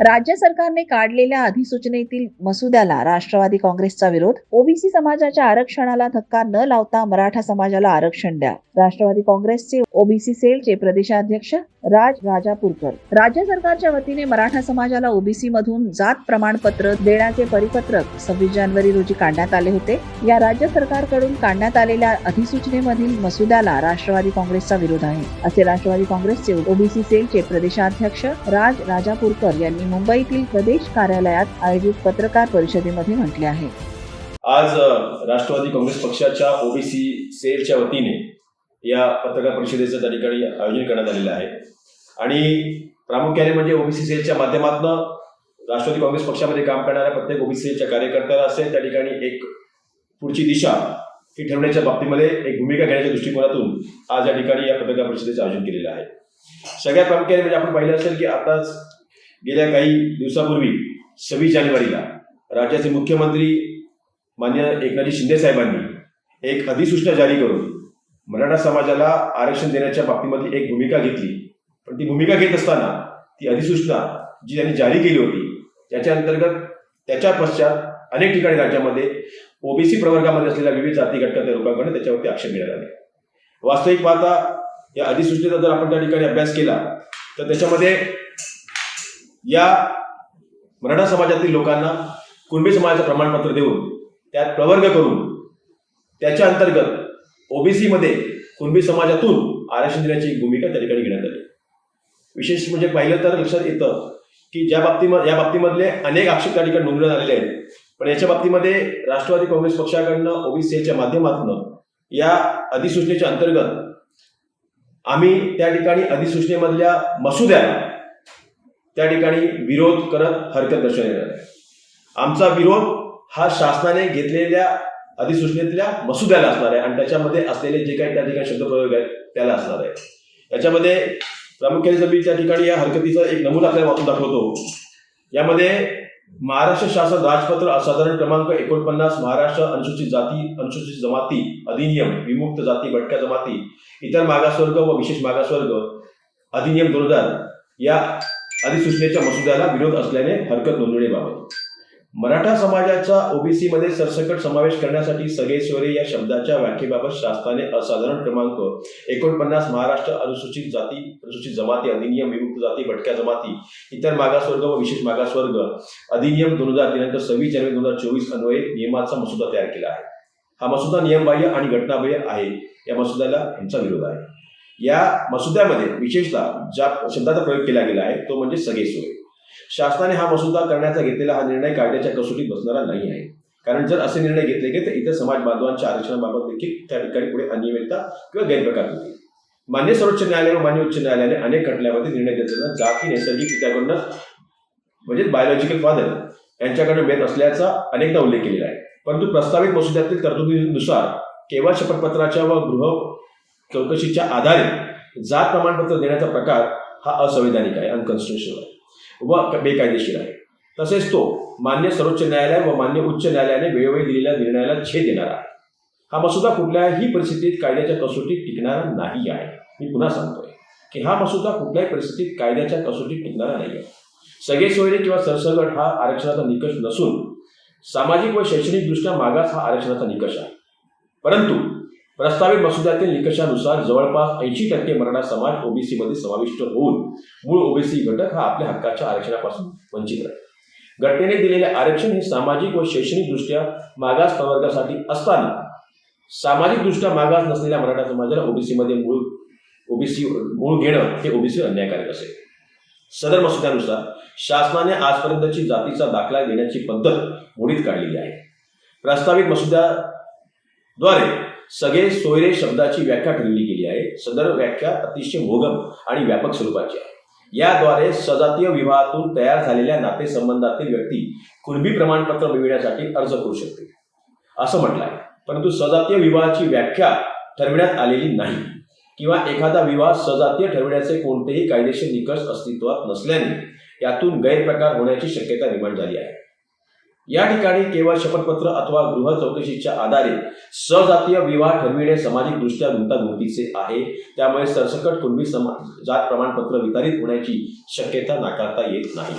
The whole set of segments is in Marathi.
राज्य सरकारने काढलेल्या अधिसूचनेतील मसुद्याला राष्ट्रवादी काँग्रेसचा विरोध. ओबीसी समाजाच्या आरक्षणाला धक्का न लावता मराठा समाजाला आरक्षण द्या. राष्ट्रवादी काँग्रेसचे ओबीसी सेलचे प्रदेशाध्यक्ष राज राजापूरकर. राज्य सरकारच्या वतीने मराठा समाजाला ओबीसी मधून जात प्रमाणपत्र देण्याचे परिपत्रक 26 जानेवारी रोजी काढण्यात आले होते. या राज्य सरकारकडून काढण्यात आलेल्या अधिसूचनेमधील मसुद्याला राष्ट्रवादी काँग्रेसचा विरोध आहे, असे राष्ट्रवादी काँग्रेसचे ओबीसी सेलचे प्रदेशाध्यक्ष राज राजापूरकर यांनी मुंबईतील प्रदेश कार्यालयात आयोजित पत्रकार परिषदेमध्ये म्हटले आहे. आज राष्ट्रवादी काँग्रेस पक्षाच्या ओबीसी सेलच्या वतीने या पत्रकार परिषदेचं त्या ठिकाणी आयोजन करण्यात आलेलं आहे आणि प्रामुख्याने म्हणजे ओबीसी सेलच्या माध्यमातून राष्ट्रवादी काँग्रेस पक्षामध्ये काम करणाऱ्या प्रत्येक ओबीसी सेलच्या कार्यकर्त्याला असेल त्या ठिकाणी एक पुढची दिशा ही ठरवण्याच्या बाबतीमध्ये एक भूमिका घेण्याच्या दृष्टिकोनातून आज या ठिकाणी या पत्रकार परिषदेचं आयोजन केलेलं आहे. सगळ्यात प्रामुख्याने म्हणजे आपण पाहिलं असेल की आताच गेल्या काही दिवसापूर्वी 26 जानेवारीला राज्याचे मुख्यमंत्री मान्य एकनाथजी शिंदे साहेबांनी एक अधिसूचना जारी करून मराठा समाजाला आरक्षण देण्याच्या बाबतीमध्ये एक भूमिका घेतली. पण ती भूमिका घेत असताना ती अधिसूचना जी त्यांनी जारी केली होती त्याच्या अंतर्गत त्याच्या पश्चात अनेक ठिकाणी राज्यामध्ये ओबीसी प्रवर्गामध्ये असलेल्या विविध जाती घटकातील लोकांकडून त्याच्यावरती आक्षेप घेण्यात आले. वास्तविक पाहता या अधिसूचनेचा जर आपण त्या ठिकाणी अभ्यास केला तर त्याच्यामध्ये या मराठा समाजातील लोकांना कुणबी समाजाचं प्रमाणपत्र देऊन त्यात प्रवर्ग करून त्याच्या अंतर्गत ओबीसी मध्ये कुणबी समाजातून आरक्षण देण्याची एक भूमिका त्या ठिकाणी घेण्यात आली. विशेष म्हणजे पाहिलं तर लक्षात येतं की या बाबतीमधले अनेक आक्षेप त्या ठिकाणी नोंदवण्यात आलेले आहेत. पण याच्या बाबतीमध्ये राष्ट्रवादी काँग्रेस पक्षाकडनं ओबीसीच्या माध्यमातून या अधिसूचनेच्या अंतर्गत आम्ही त्या ठिकाणी अधिसूचनेमधल्या मसुद्याला त्या ठिकाणी विरोध करत हरकत दर्शवण्यात आली. आमचा विरोध हा शासनाने घेतलेल्या अधिसूचनेतल्या मसुद्याला असणार आहे आणि त्याच्यामध्ये असलेले जे काही त्या ठिकाणी शब्दप्रयोग आहेत त्याला असणार आहे. याच्यामध्ये प्रामुख्याने जर मी त्या ठिकाणी या हरकतीचा एक नमुना आपल्याला वाचून दाखवतो. यामध्ये महाराष्ट्र शासन राजपत्र असाधारण क्रमांक 49 महाराष्ट्र अनुसूचित जाती अनुसूचित जमाती अधिनियम विमुक्त जाती भटक्या जमाती इतर मागासवर्ग व विशेष मागासवर्ग अधिनियम 2000 या अधिसूचनेच्या मसुद्याला विरोध असल्याने हरकत नोंदवण्याबाबत मराठा समाजाचा ओबीसी मध्ये सरसकट समावेश करण्यासाठी सगळे सोयरे या शब्दाच्या व्याख्येबाबत शासनाने असाधारण क्रमांक 49 महाराष्ट्र अनुसूचित जाती अनुसूचित जमाती अधिनियम विमुक्त जाती भटक्या जमाती इतर मागासवर्ग व विशेष मागासवर्ग अधिनियम 2000 दिनांक 26 जानेवारी 2024 अन्वये नियमाचा मसुदा तयार केला आहे. हा मसुदा नियमबाह्य आणि घटनाबाह्य आहे. या मसुद्याला यांचा विरोध आहे. या मसुद्यामध्ये विशेषतः ज्या शब्दाचा प्रयोग केला गेला आहे तो म्हणजे सगळे सोयरे. शासनाने हा मसुदा करण्याचा घेतलेला हा निर्णय कायद्याच्या कसोटीत बसणारा नाही आहे. कारण जर असे निर्णय घेतले गेले तर इतर समाज बांधवांच्या आरक्षणाबाबत देखील त्या ठिकाणी पुढे अनियमितता किंवा गैरप्रकार होतील. मान्य सर्वोच्च न्यायालय व मान्य उच्च न्यायालयाने अनेक खटल्यामध्ये निर्णय देताना जाती नैसर्गिकरित्याकडून म्हणजे बायोलॉजिकल फादर यांच्याकडे मिळत असल्याचा अनेकदा उल्लेख केलेला आहे. परंतु प्रस्तावित मसुद्यातील तरतुदीनुसार केवळ शपथपत्राच्या व गृह चौकशीच्या आधारे जात प्रमाणपत्र देण्याचा प्रकार हा असंवैधानिक आहे, अनकॉन्स्टिट्युशनल आहे व बेकायदेशीर आहे. तसेच तो मान्य सर्वोच्च न्यायालय व मान्य उच्च न्यायालयाने वेळोवेळी दिलेल्या निर्णयाला छेद देणारा आहे. हा मसुदा कुठल्याही परिस्थितीत कायद्याच्या कसोटीत टिकणारा नाही आहे. मी पुन्हा सांगतोय की हा मसुदा कुठल्याही परिस्थितीत कायद्याच्या कसोटीत टिकणारा नाही आहे. सगळे सोयरे किंवा सरसकट हा आरक्षणाचा निकष नसून सामाजिक व शैक्षणिक दृष्ट्या मागास हा आरक्षणाचा निकष आहे. परंतु प्रस्तावित मसुद्यातील निकषानुसार जवळपास 80% मराठा समाज ओबीसी मध्ये समाविष्ट होऊन मूळ ओबीसी घटक हा आपल्या हक्काच्या आरक्षणापासून वंचित आहे. घटनेने दिलेले आरक्षण हे सामाजिक व शैक्षणिक दृष्ट्या मागास प्रवर्गासाठी असताना सामाजिक दृष्ट्या मागास नसलेल्या मराठा समाजाला ओबीसी मध्ये मूळ घेणं हे ओबीसी अन्यायकारक असेल. सदर मसुद्यानुसार शासनाने आजपर्यंतची जातीचा दाखला देण्याची पद्धत मोडीत काढलेली आहे. प्रस्तावित मसुद्याद्वारे सगळे सोयरे शब्दाची व्याख्या ठरवली गेली आहे. सदर व्याख्या अतिशय मोगम आणि व्यापक स्वरूपाची आहे. याद्वारे सजातीय विवाहातून तयार झालेल्या नातेसंबंधातील व्यक्ती कुणबी प्रमाणपत्र मिळविण्यासाठी अर्ज करू शकते असं म्हटलं आहे. परंतु सजातीय विवाहाची व्याख्या ठरविण्यात आलेली नाही किंवा एखादा विवाह सजातीय ठरविण्याचे कोणतेही कायदेशीर निकष अस्तित्वात नसल्याने यातून गैरप्रकार होण्याची शक्यता निर्माण झाली आहे. या ठिकाणी केवळ शपथपत्र अथवा गृह चौकशीच्या आधारे सजातीय विवाह ठरविणे सामाजिक दृष्ट्या गुंतागुंतीचे आहे. त्यामुळे सरसकट कुणबी जात प्रमाणपत्र वितरित होण्याची शक्यता नाकारता येत नाही.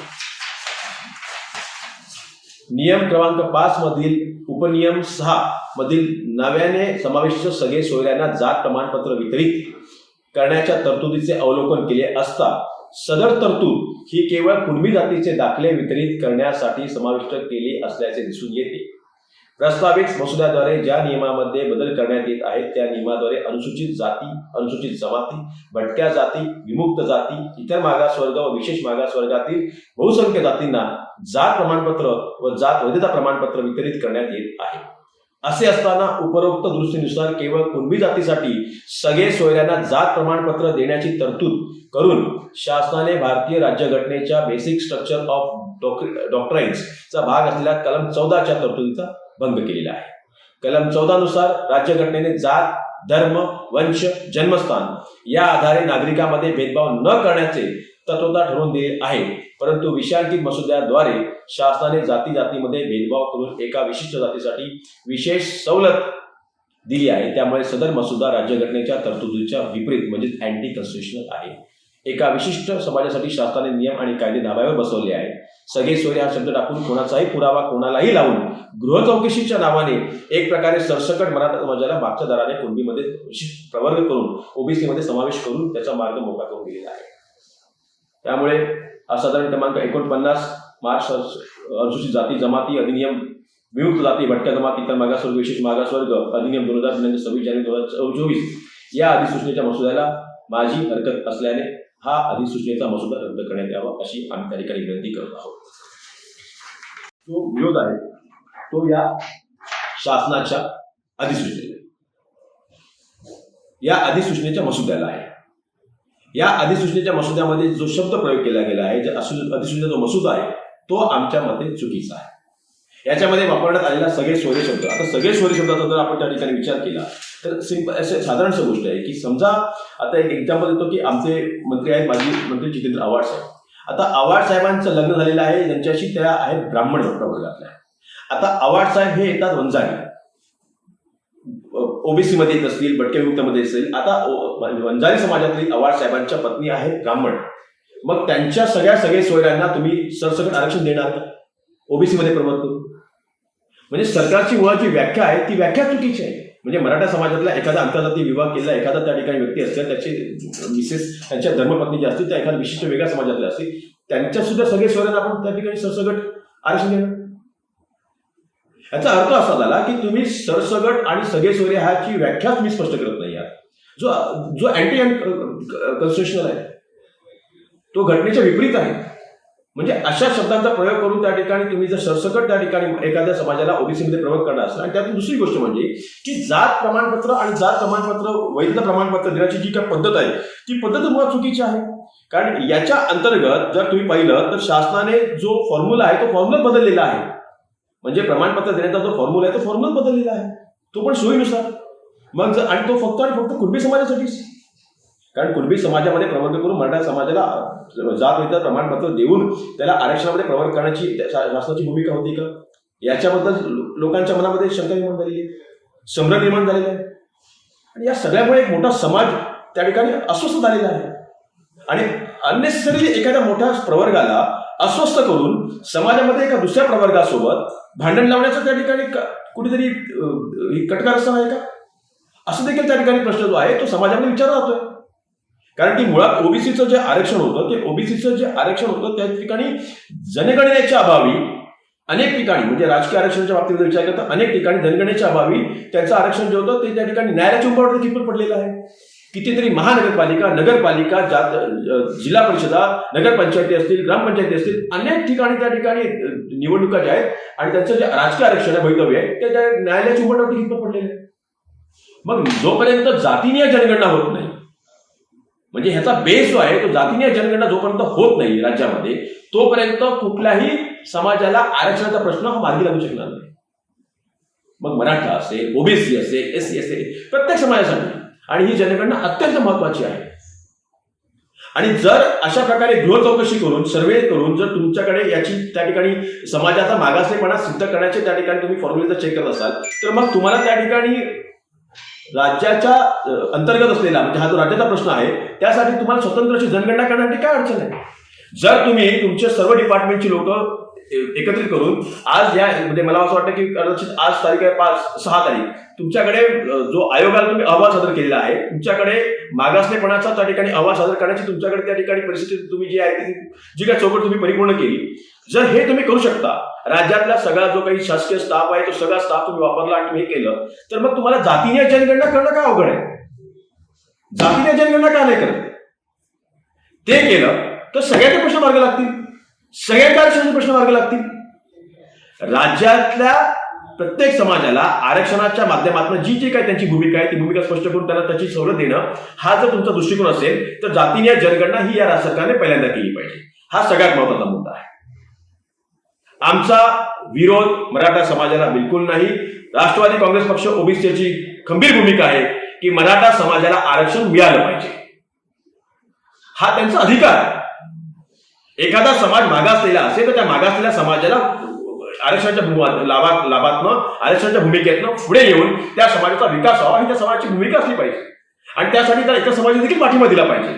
नियम क्रमांक 5 मधील उपनियम 6 मधील नव्याने समाविष्ट सगळे सोयऱ्यांना जात प्रमाणपत्र वितरित करण्याच्या तरतुदीचे अवलोकन केले असता सदर तरतूद ही केवळ कुणबी जातीचे दाखले वितरित करण्यासाठी समाविष्ट केली असल्याचे दिसून येते. प्रस्तावित मसुद्याद्वारे ज्या नियमामध्ये बदल करण्यात येत आहेत त्या नियमाद्वारे अनुसूचित जाती, अनुसूचित जमाती, भटक्या जाती, विमुक्त जाती, इतर मागासवर्ग व विशेष मागासवर्गातील बहुसंख्य जातींना जात प्रमाणपत्र व जात वैधता प्रमाणपत्र वितरित करण्यात येत आहे. असे असताना उपरोक्त दुरुस्तीनुसार केवळ कुणबी जातीसाठी सगळे सोयऱ्यांना जात प्रमाणपत्र देण्याची तरतूद करून शासनाने भारतीय राज्यघटनेच्या बेसिक स्ट्रक्चर ऑफ डॉक्ट्राईन्सचा भाग असलेल्या कलम 14च्या तरतुदीचा भंग केलेला आहे. कलम 14 नुसार राज्यघटनेने जात, धर्म, वंश, जन्मस्थान या आधारे नागरिकांमध्ये भेदभाव न करण्याचे तत्वता ठरवून दिले आहे. परंतु विषयांकित मसुद्याद्वारे शासनाने जाती जातीमध्ये भेदभाव करून एका विशिष्ट जातीसाठी विशेष सवलत दिली आहे. त्यामुळे सदर मसुदा राज्यघटनेच्या तरतुदीच्या विपरीत म्हणजे अँटी कॉन्स्टिट्युशनल आहे. एका विशिष्ट समाजासाठी शासनाने नियम आणि कायदे धाब्यावर बसवले आहेत. सगळे सोयरे हा शब्द टाकून कोणाचाही पुरावा कोणालाही लावून गृह चौकशीच्या नावाने एक प्रकारे सरसकट मराठा समाजाला मागच्या दाराने कुणबीमध्ये विशिष्ट प्रवर्ग करून ओबीसी मध्ये समावेश करून त्याचा मार्ग मोकळा करून दिलेला आहे. त्यामुळे असाधारण क्रमांक 49 मार्च अनुसूचित जाती जमाती अधिनियम, विमुक्त जाती, भटक्या जमाती, इतर मागासवर्ग, विशेष मागासवर्ग अधिनियम 2000 दिनांक 26 जानेवारी 2024 या अधिसूचनेच्या मसुद्याला माझी हरकत असल्याने हा अधिसूचनेचा मसुदा रद्द करण्यात यावा अशी आम्ही त्या ठिकाणी विनंती करत आहोत. जो विरोध आहे तो या शासनाच्या या अधिसूचनेच्या मसुद्याला आहे. या अधिसूचनेच्या मसुद्यामध्ये जो शब्द प्रयोग केला गेला आहे, अधिसूचनेचा जो मसुदा आहे तो आमच्या मते चुकीचा आहे. याच्यामध्ये वापरण्यात आलेला सगळे सोयरे शब्द, आता सगळे सोयरे शब्दाचा जर आपण त्या ठिकाणी विचार केला तर सिंपल असे साधारणशी गोष्ट आहे की समजा आता एक एक्झाम्पल देतो की आमचे मंत्री आहेत, माजी मंत्री जितेंद्र आव्हाड साहेब. आता आव्हाड साहेबांचं लग्न झालेलं आहे, ज्यांच्याशी त्या आहेत ब्राह्मण प्रवर्गातल्या. आता आव्हाड साहेब हे येतात वंजारी, ओबीसी मध्ये येत असतील, भटक्या विमुक्तमध्ये असेल. आता वंजारी समाजातली आव्हाड साहेबांच्या पत्नी आहे ब्राह्मण. मग त्यांच्या सगळे सोयऱ्यांना तुम्ही सरसकट आरक्षण देणार का ओबीसी मध्ये प्रवर्ग करून? म्हणजे सरकारची मुळात जी व्याख्या आहे ती व्याख्या चुकीची आहे. म्हणजे मराठा समाजातला एखादा आंतरजातीय विवाह केलेला एखादा त्या ठिकाणी व्यक्ती असतील, त्याची मिसेस त्यांच्या धर्मपत्नी ज्या असतील त्या एखाद्या विशिष्ट वेगळ्या समाजातल्या असतील, त्यांच्या सुद्धा सगळे सोयऱ्यांना आपण त्या ठिकाणी सरसकट आरक्षण देणार. याचा अर्थ असा झाला की तुम्ही सरसगट आणि सगळे सोयरे ह्याची व्याख्या तुम्ही स्पष्ट करत नाही आहात. जो अँटी कॉन्स्टिट्युशनल आहे तो घटनेच्या विपरीत आहे. म्हणजे अशा शब्दांचा प्रयोग करून त्या ठिकाणी तुम्ही जर सरसकट त्या ठिकाणी एखाद्या समाजाला ओबीसी मध्ये प्रवर्ग करणार असेल, आणि त्यातून दुसरी गोष्ट म्हणजे की जात प्रमाणपत्र आणि जात प्रमाणपत्र वैधता प्रमाणपत्र देण्याची जी काही पद्धत आहे ती पद्धत मुळात चुकीची आहे. कारण याच्या अंतर्गत जर तुम्ही पाहिलं तर शासनाने जो फॉर्म्युला आहे तो फॉर्म्युला बदललेला आहे. म्हणजे प्रमाणपत्र देण्याचा जो फॉर्म्युला आहे तो फॉर्म्युला बदललेला आहे, तो पण सोयीनुसार. मग जर आणि तो फक्त आणि फक्त कुणबी समाजासाठीच, कारण कुणबी समाजामध्ये प्रवर्ग करून मराठा समाजाला जात वैधता प्रमाणपत्र देऊन त्याला आरक्षणामध्ये प्रवर्ग करण्याची शासनाची भूमिका होती का? याच्याबद्दल लोकांच्या मनामध्ये शंका निर्माण झालेली आहे, संभ्रम निर्माण झालेला आहे. आणि या सगळ्यामुळे एक मोठा समाज त्या ठिकाणी अस्वस्थ झालेला आहे. आणि अननेसेसरी एखाद्या मोठ्या प्रवर्गाला अस्वस्थ करून समाजामध्ये एका दुसऱ्या प्रवर्गासोबत भांडण लावण्याचा त्या ठिकाणी कुठेतरी कटकार रस्ता आहे का, असं देखील त्या ठिकाणी प्रश्न जो आहे तो समाजामध्ये विचारला जातोय. कारण की मुळात ओबीसीचं जे आरक्षण होतं ते ओबीसीचं जे आरक्षण होतं त्या ठिकाणी जनगणनेच्या अभावी अनेक ठिकाणी, म्हणजे राजकीय आरक्षणाच्या बाबतीत विचार करता अनेक ठिकाणी जनगणनेच्या अभावी त्यांचं आरक्षण जे होतं ते त्या ठिकाणी न्यायालयाच्या उंबरवरती कितपत पडलेलं आहे. कितीतरी महानगरपालिका, नगरपालिका, जिल्हा परिषदा, नगरपंचायती असतील, ग्रामपंचायती असतील, अनेक ठिकाणी त्या ठिकाणी निवडणुका ज्या आहेत आणि त्यांचं जे राजकीय आरक्षण आहे, भवितव्य आहे, ते त्या न्यायालयाच्या उंबरवरती कितपत पडलेलं आहे. मग जोपर्यंत जातीनीय जनगणना होत नाही, म्हणजे ह्याचा बेस जो आहे तो जातीनीय जनगणना जोपर्यंत होत नाही राज्यामध्ये, तोपर्यंत कुठल्याही समाजाला आरक्षणाचा प्रश्न हा मार्गी लागू शकणार नाही. मग मराठा असेल, ओबीसी असेल, एससी असेल, प्रत्येक समाजासाठी. आणि ही जनगणना अत्यंत महत्वाची आहे. आणि जर अशा प्रकारे गृह चौकशी करून सर्वे करून जर तुमच्याकडे याची त्या ठिकाणी समाजाचा मागासलेपणा सिद्ध करण्याचे त्या ठिकाणी तुम्ही फॉर्म्युला चेक करत असाल तर मग तुम्हाला त्या ठिकाणी राज्याच्या अंतर्गत असलेला म्हणजे हा जो राज्याचा प्रश्न आहे त्यासाठी तुम्हाला स्वतंत्र अशी जनगणना करण्यासाठी काय अडचण आहे? जर तुम्ही तुमचे सर्व डिपार्टमेंटची लोक एकत्रित करून आज या म्हणजे मला असं वाटतं की कदाचित आज तारीख आहे 6 तारीख, तुमच्याकडे जो आयोगाला तुम्ही अहवाल सादर केलेला आहे, तुमच्याकडे मागासलेपणाचा त्या ठिकाणी अहवाल सादर करण्याची तुमच्याकडे त्या ठिकाणी परिस्थिती तुम्ही जी आहे ती जी काही चौकट तुम्ही परिपूर्ण केली, जर हे तुम्ही करू शकता, राज्यातला सगळा जो काही शासकीय स्टाफ आहे तो सगळा स्टाफ तुम्ही वापरला आणि तुम्ही हे केलं, तर मग तुम्हाला जातीने जनगणना करणं काय अवघड आहे? जातीने जनगणना का नाही करत? ते केलं तर सगळ्यांचे प्रश्न मार्ग लागतील, सगळ्यांच्या आरक्षणाचे प्रश्न मार्ग लागतील. राज्यातल्या प्रत्येक समाजाला आरक्षणाच्या माध्यमातून जी जी काही त्यांची भूमिका आहे ती भूमिका स्पष्ट करून त्यांना त्याची सवलत देणं, हा जर तुमचा दृष्टिकोन असेल तर जातीय जनगणना ही या राज्य सरकारने पहिल्यांदा केली पाहिजे. हा सगळ्यात महत्वाचा मुद्दा आहे. आमचा विरोध मराठा समाजाला बिलकुल नाही. राष्ट्रवादी काँग्रेस पक्ष ओबीसीची खंबीर भूमिका आहे की मराठा समाजाला आरक्षण मिळालं पाहिजे. हा त्यांचा अधिकार आहे. एखादा समाज मागासलेला असेल तर त्या मागासलेल्या समाजाला आरक्षणाच्या लाभातनं आरक्षणाच्या भूमिकेतनं पुढे येऊन त्या समाजाचा विकास व्हावा ही त्या समाजाची भूमिका असली पाहिजे आणि त्यासाठी त्या इतर समाजाने देखील पाठिंबा दिला पाहिजे.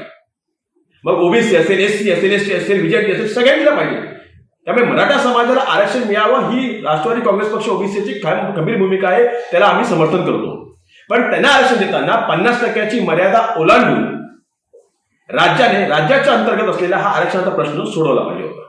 मग ओबीसी असेल, एससी असेल, एसटी असेल, बीजेपी असेल, सगळ्यांनी दिला पाहिजे. त्यामुळे मराठा समाजाला आरक्षण मिळावं ही राष्ट्रवादी काँग्रेस पक्ष ओबीसीची खंबीर भूमिका आहे. त्याला आम्ही समर्थन करतो. पण त्यांना आरक्षण देताना 50% मर्यादा ओलांडून राज्याने राज्याच्या अंतर्गत असलेला हा आरक्षणाचा प्रश्न सोडवला पाहिजे होता.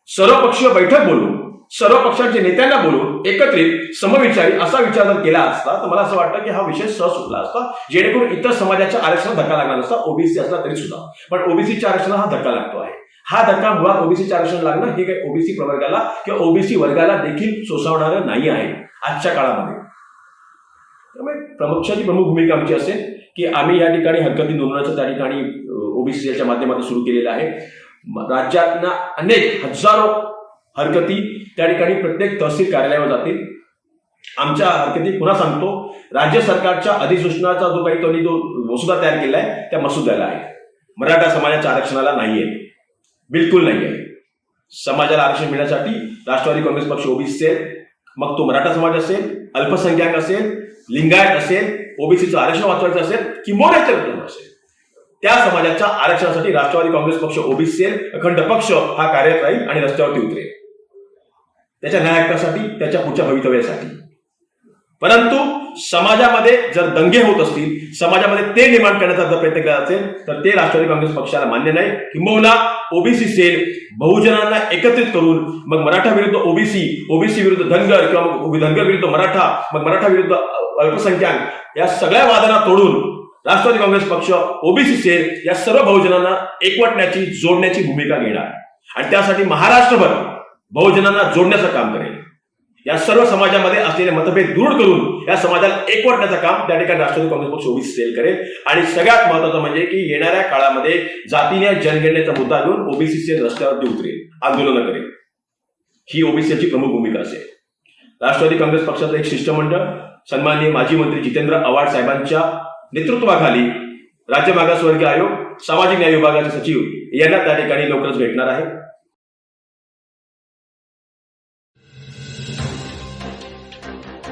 सर्वपक्षीय बैठक बोलून सर्व पक्षांच्या नेत्यांना बोलून एकत्रित समविचारी असा विचार जर केला असता तर मला असं वाटतं की हा विषय सहज सुटला असता, जेणेकरून इतर समाजाच्या आरक्षणाला धक्का लागला नसता. ओबीसी असला तरी सुद्धा, पण ओबीसीच्या आरक्षणाला हा धक्का लागतो आहे. हा धक्का मुळात ओबीसीच्या आरक्षण लागणं हे काही ओबीसी प्रवर्गाला किंवा ओबीसी वर्गाला देखील सोसावणारं नाही आहे आजच्या काळामध्ये. त्यामुळे पक्षाची प्रमुख भूमिका आमची असेल की आम्ही या ठिकाणी हरकती नोंदवण्याचं त्या ठिकाणी ओबीसीच्या माध्यमातून सुरू केलेलं आहे. राज्यातना अनेक हजारो हरकती त्या ठिकाणी प्रत्येक तहसील कार्यालयावर जातील. आमच्या हरकती पुन्हा सांगतो, राज्य सरकारच्या अधिसूचनाचा जो काही त्यांनी जो मसुदा तयार केला आहे त्या मसुद्याला आहे. मराठा समाजाच्या आरक्षणाला नाहीये, बिलकुल नाही आहे. समाजाला आरक्षण मिळण्यासाठी राष्ट्रवादी काँग्रेस पक्ष ओबीसी असेल, मग तो मराठा समाज असेल, अल्पसंख्याक असेल, लिंगायत असेल, ओबीसीचं आरक्षण वाचवायचं असेल किंवा असेल, त्या समाजाच्या आरक्षणासाठी राष्ट्रवादी काँग्रेस पक्ष ओबीसी अखंड पक्ष हा कार्यरत राहील आणि रस्त्यावरती उतरेल त्याच्या न्याय त्याच्या पुढच्या भवितव्यासाठी. परंतु समाजामध्ये जर दंगे होत असतील, समाजामध्ये ते निर्माण करण्याचा जर प्रयत्न केला असेल तर ते राष्ट्रवादी काँग्रेस पक्षाला मान्य नाही. किंबहुना ओबीसी सेल बहुजनांना एकत्रित करून मग मराठा विरुद्ध ओबीसी, ओबीसी विरुद्ध धनगर किंवा मग धनगर विरुद्ध मराठा, मग मराठा विरुद्ध अल्पसंख्याक या सगळ्या वादांना तोडून राष्ट्रवादी काँग्रेस पक्ष ओबीसी सेल या सर्व बहुजनांना एकवटण्याची, जोडण्याची भूमिका घेणार आणि त्यासाठी महाराष्ट्रभर बहुजनांना जोडण्याचं काम करेल. या सर्व समाजामध्ये असलेले मतभेद दूर करून या समाजाला एकवटण्याचं काम त्या ठिकाणी राष्ट्रवादी काँग्रेस पक्ष ओबीसी सेल करेल. आणि सगळ्यात महत्वाचं म्हणजे की येणाऱ्या काळामध्ये जातीय जनगणनेचा मुद्दा घेऊन ओबीसी सेल रस्त्यावरती उतरेल, आंदोलनं करेल. ही ओबीसीची प्रमुख भूमिका असेल. राष्ट्रवादी काँग्रेस पक्षाचं एक शिष्टमंडळ सन्माननीय माजी मंत्री जितेंद्र आव्हाड साहेबांच्या नेतृत्वाखाली राज्य मागासवर्गीय आयोग, सामाजिक न्याय विभागाचे सचिव यांना त्या ठिकाणी लवकरच भेटणार आहे.